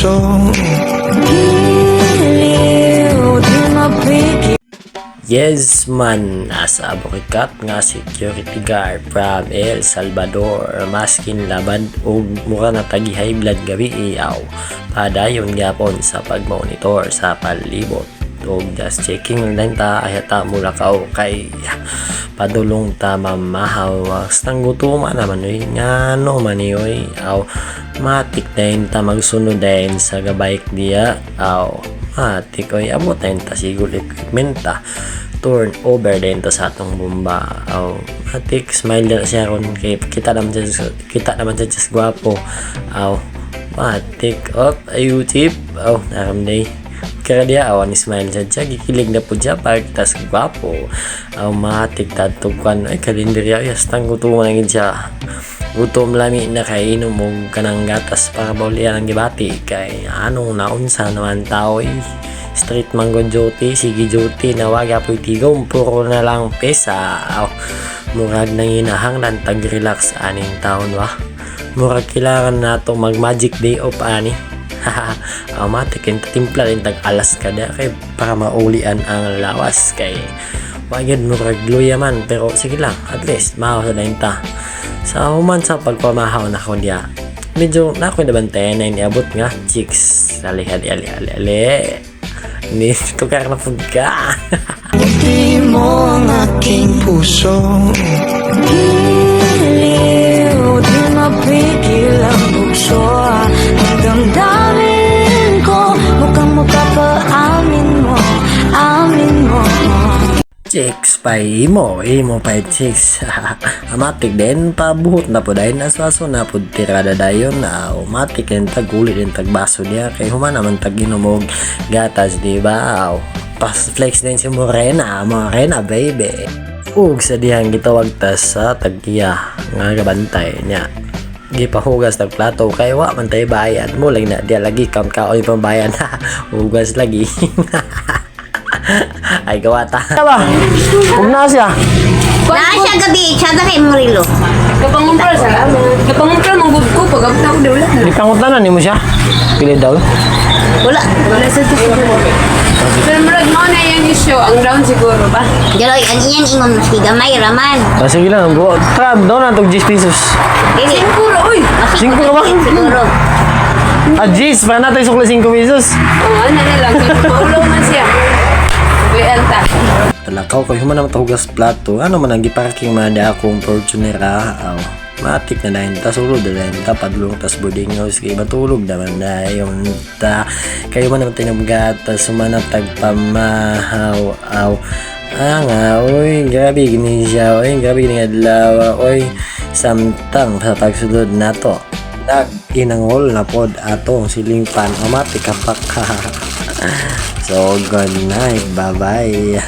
puso. Yes man, nasa bukikat nga security guard from El Salvador, maskin laban og mura na tagihay blood gabi iyaw. Padayon gyapon sa pagmonitor sa palibot og just checking lang ta ayata mula ka kay padulong ta mamahaw stang gutuman naman oy ngano man oy aw matik din ta magsunod din sa gabike diya aw matik oy abot din ta siguro equipment ta turn over din to sa atong bomba aw matik smile na siya ron kay kita naman siya just gwapo aw matik up ayutip aw naramday kaya dia awan ni smile siya gikilig na po siya para kita sa gwapo aw matik tatugkan ay kalendarya yas tang gutuman ang siya gutom lami na kay inom og kanang gatas para baulian ang gibati kay anong naunsa naman tao street mango duty sige duty nawaga po tigom puro na lang pesa murag nang inahanglan tag relax aning taon wa murag kailangan nato mag magic day off ani matik yung timpla rin tag alas kada kay para maulian ang lawas kay wagad murag luya man pero sige lang at least mahaw sa dahin ta sa human sa pagpamahaw na ko diya medyo na ako nabantayan na iniabot nga chicks ali ni tukar na food ka Di mo ang aking puso. Giliw, di mapigil ang bukso. Ang damdamin ko, mukhang-mukha pa amin mo. chicks pa imo pa chicks amatik din pabuhot na po dahil nasaso na po tirada dayon na matik din tagulit din tagbaso niya kay human naman taginomog gatas diba pas flex din si Morena baby ug sa dihang gitawag ta sa tagkiya nga gabantay niya gipahugas tag plato kay wa man tay bayad mo lang na dia lagi count kaon pambayan hugas lagi ay gawata ba ug na siya gabi siya na kay Murilo Kapangumpral manggod ko pag abta ko daw lang. di pangutanan nimo siya pili daw wala Wala sa ito. Pero murag mo na yung issue, ang down siguro ba? Jaloy ang iyan ingon maski gamay raman sige lang go trap daw na tog 10 pesos dili Siguro, uy! Singko ka ba? siguro Jis, para natin sukli 5 pesos. Oo, ano na lang. Maulaw man siya. Buyanta. Talakaw ko, human naman tahugas plato. Ano man ang giparking man na akong Fortuner matik na dahil ta sulod na dahil ta padulong tas boarding house kay matulog naman na yung ta kayo man naman tinabgatas sumanatag pamahaw oy grabe gini siya oy grabe gini adlaw oy samtang sa pagsulod nato nag-inangol na pod atong siling pan matik kapak so good night bye bye